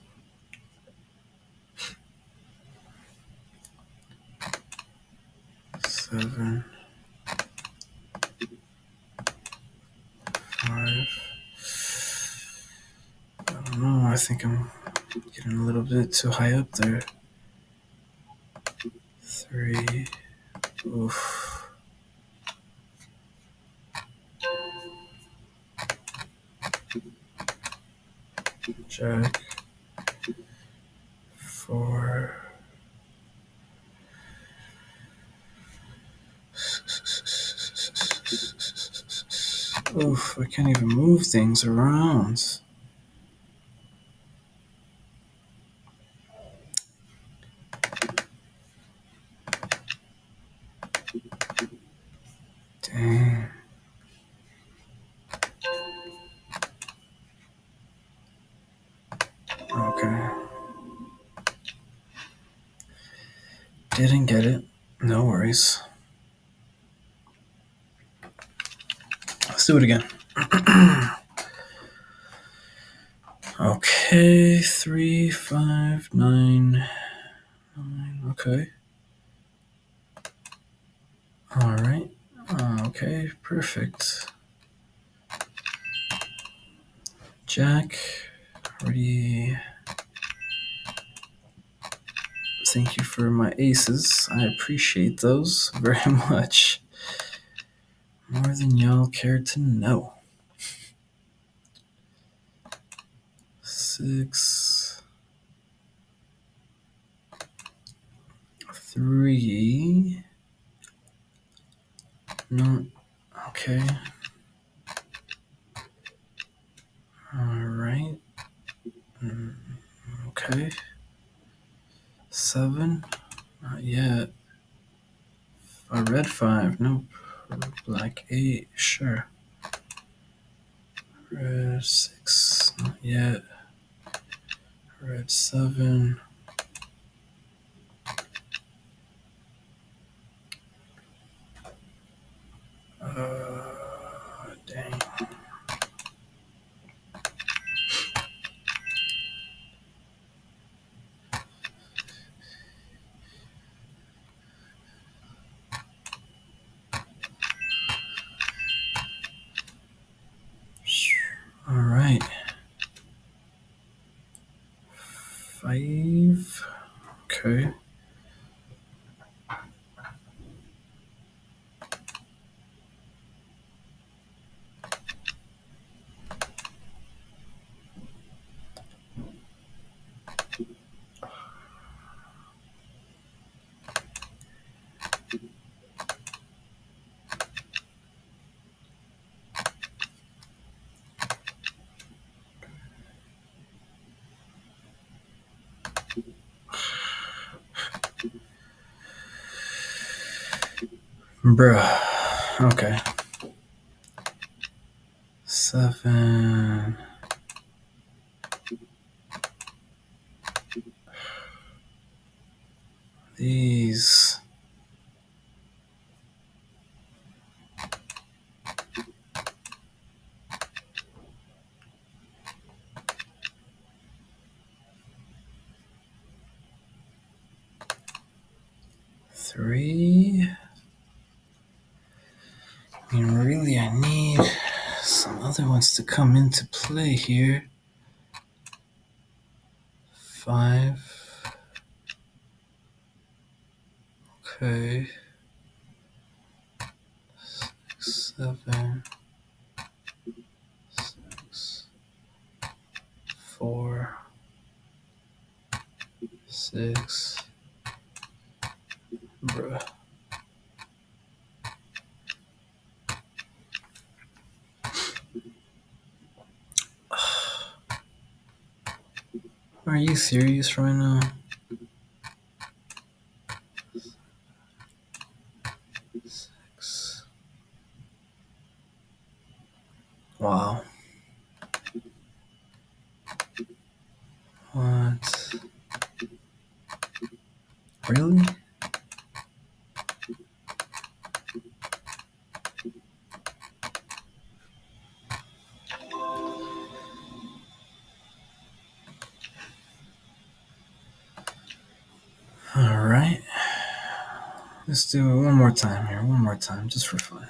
7, 5. I don't know. I think I'm getting a little bit too high up there. 3. Oof. Jack. 4. Oof, I can't even move things around. Dang. Okay. Didn't get it. No worries. Let's do it again. Okay, 3, 5, 9. Okay. All right. Okay, perfect. Jack, already. Thank you for my aces. I appreciate those very much. More than y'all care to know. 6, 3. No. Okay. All right. Okay. 7. Not yet. A red 5. Nope. Black 8. Sure. Red 6. Not yet. Red 7. Dang. All right. 5. Okay. Bruh. Okay. 7. These. 3. I mean, really, I need some other ones to come into play here. 5. Okay. 7. 6. 4. 6. Bruh. Are you serious right now? 6. Wow. What? Really? Alright. Let's do it one more time here. One more time, just for fun.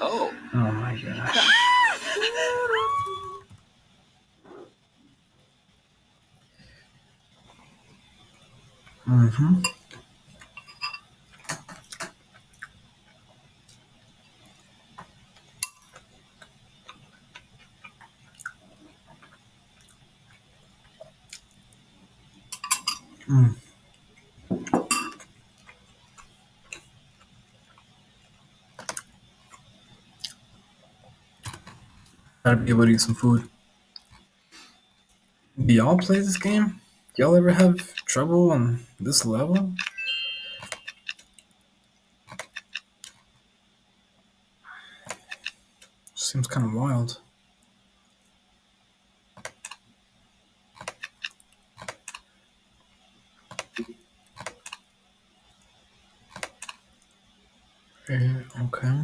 Oh my gosh. Mm-hmm. Mm. Gotta be able to eat some food. Do y'all play this game? Do y'all ever have trouble on this level? Seems kind of wild. Okay.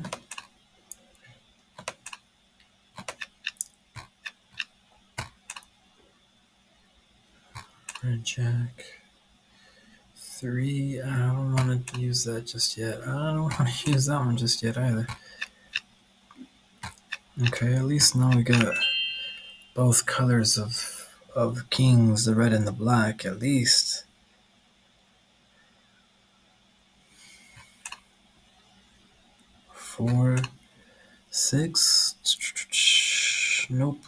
Red Jack. 3. I don't want to use that just yet. I don't want to use that one just yet either. Okay, at least now we got both colors of kings, the red and the black, at least. 4, 6. Nope.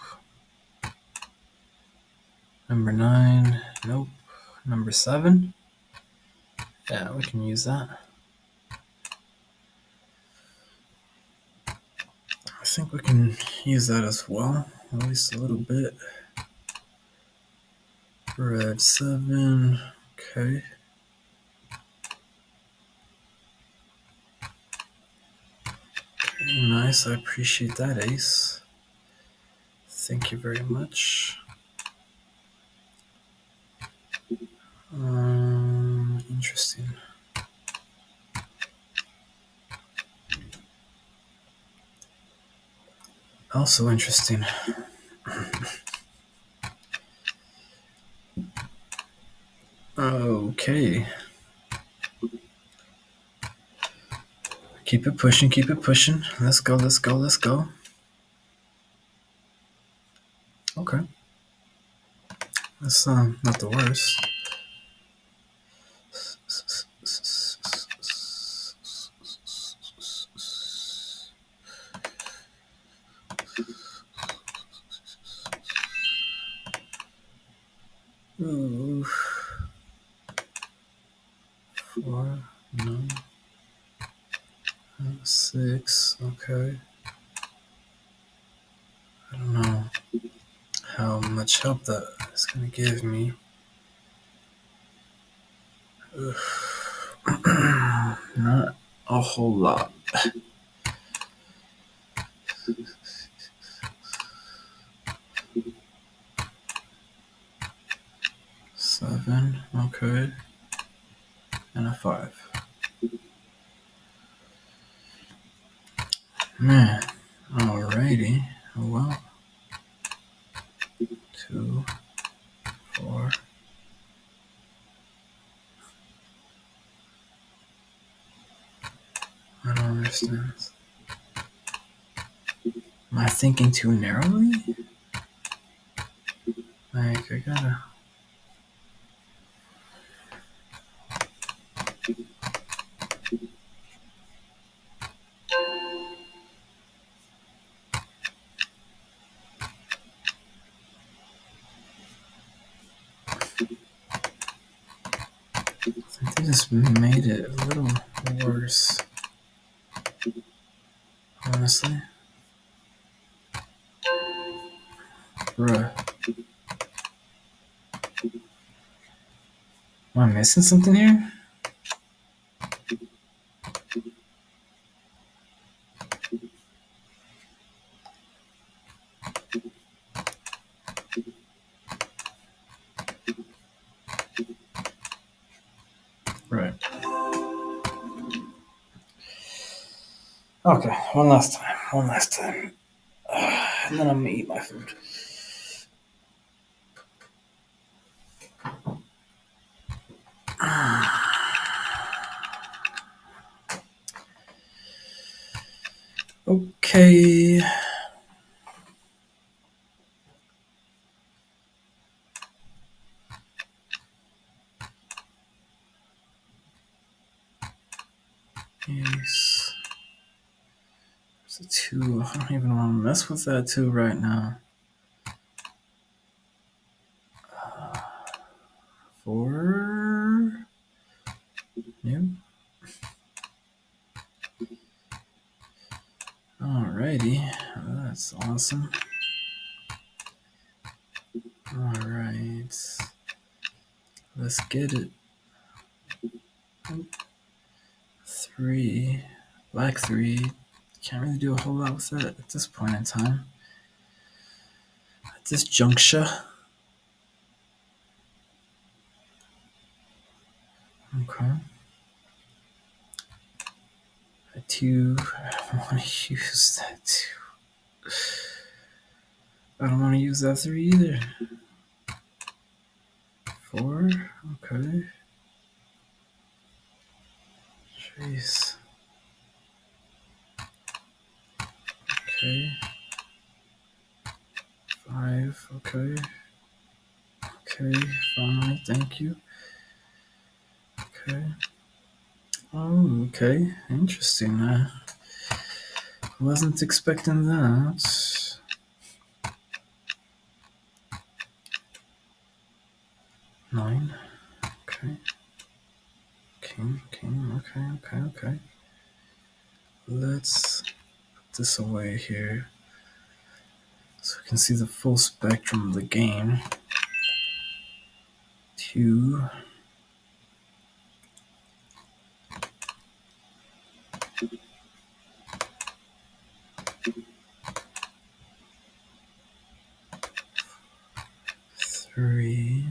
Number 9. Nope. Number 7. Yeah, we can use that. I think we can use that as well, at least a little bit. Red 7. Okay. Nice. I appreciate that, Ace. Thank you very much. Interesting. Also interesting. Okay. Keep it pushing, keep it pushing. Let's go, let's go, let's go. Okay. That's not the worst. Ooh. 4, no. 6, okay. I don't know how much help that is going to give me. Not a whole lot. 7, okay. And a 5. Man, alrighty. Well, 2, 4. I don't understand. Am I thinking too narrowly? Like, I gotta. I think they just made it a little worse. Honestly. Bruh. Am I missing something here? Right. Okay, one last time. One last time. And then I'm gonna eat my food. Okay. Ace. There's a 2. I don't even want to mess with that 2 right now. 4. Nope. Alrighty. That's awesome. Alright. Let's get it. 3. Black 3. Can't really do a whole lot with that at this point in time. At this juncture. Okay. A 2. I don't want to use that 2. I don't want to use that 3 either. 4. Okay. Jeez. Okay. 5. Okay. Okay. Finally. Thank you. Okay. Oh, okay. Interesting. I wasn't expecting that. 9. Okay. King. Okay. Let's put this away here so we can see the full spectrum of the game. 2. 3.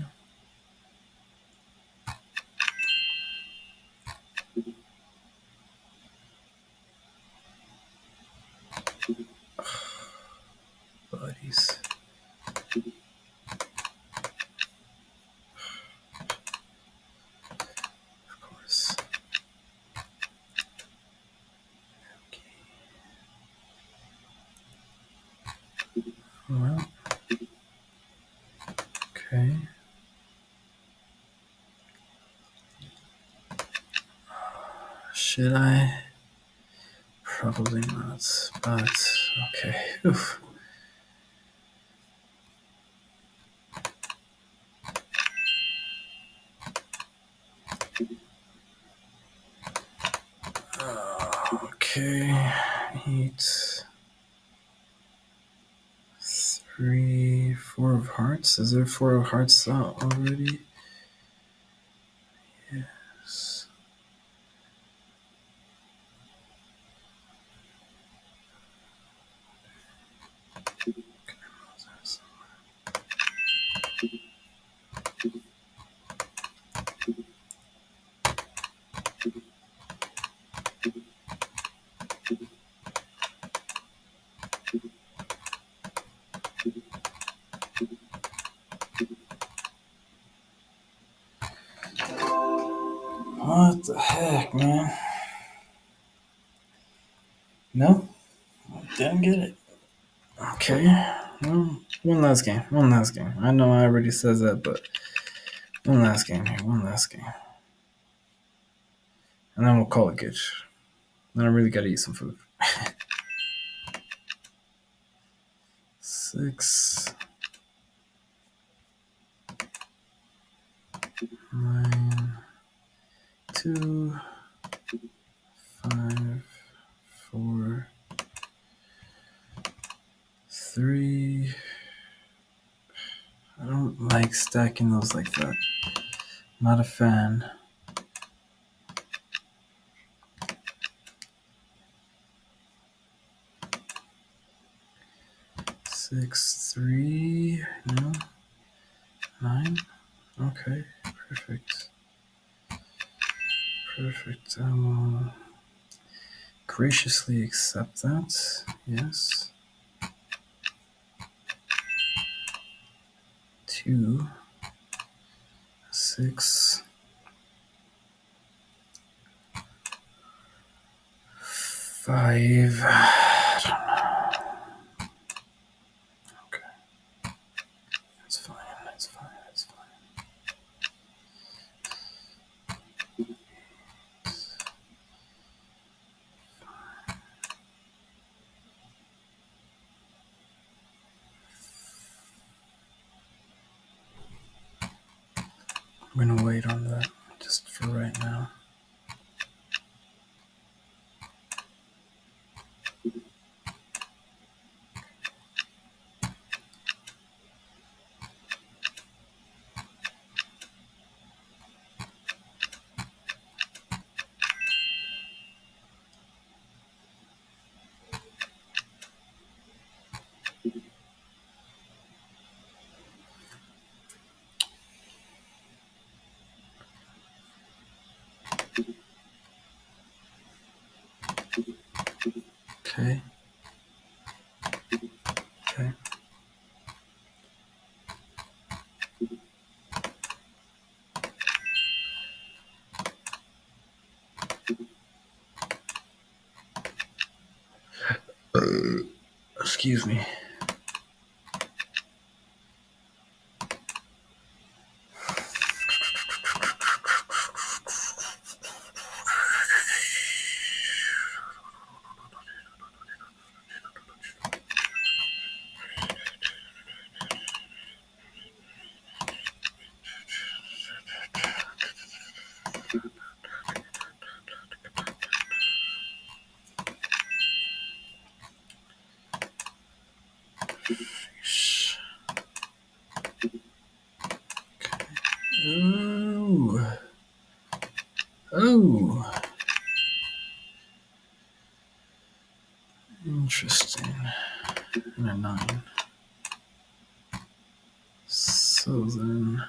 Buddies. Of course. Okay. Well. Okay. Should I? Probably not, but okay. Oof. Okay. 8. 3. 4 of hearts. Is there 4 of hearts out already? Yes. What the heck, man? No, I didn't get it. Okay. Well, one last game. I know I already says that, but one last game here. And then we'll call it good. Then I really gotta eat some food. 6. 9. 2. 5. 4. 3. I don't like stacking those like that. Not a fan. 6. 3. No. 9. Okay. Perfect. I will graciously accept that. Yes. 2. 6. 5. Okay, that's fine. That's fine. That's fine. I'm gonna wait on that just for right now. Okay. Okay. Excuse me. Ooh. Oh. Interesting. And a 9. So then.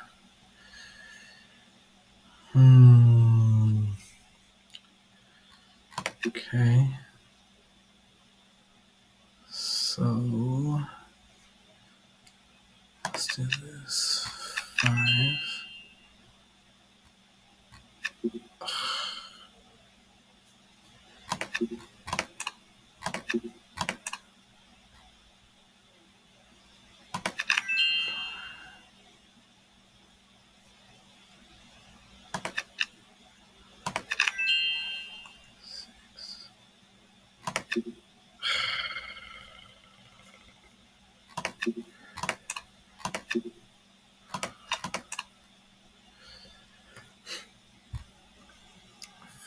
Okay. So let's do this. 5.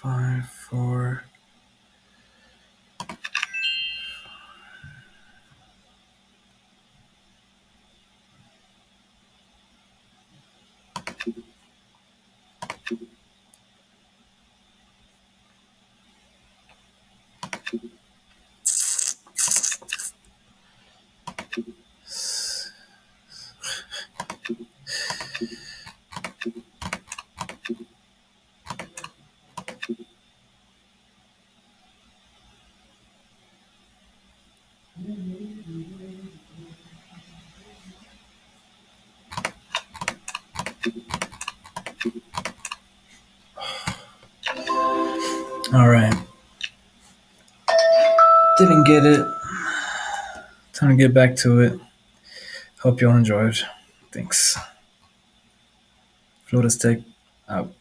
5, 4. All right. Didn't get it. Time to get back to it. Hope you all enjoyed. Thanks. Flores-Tech out.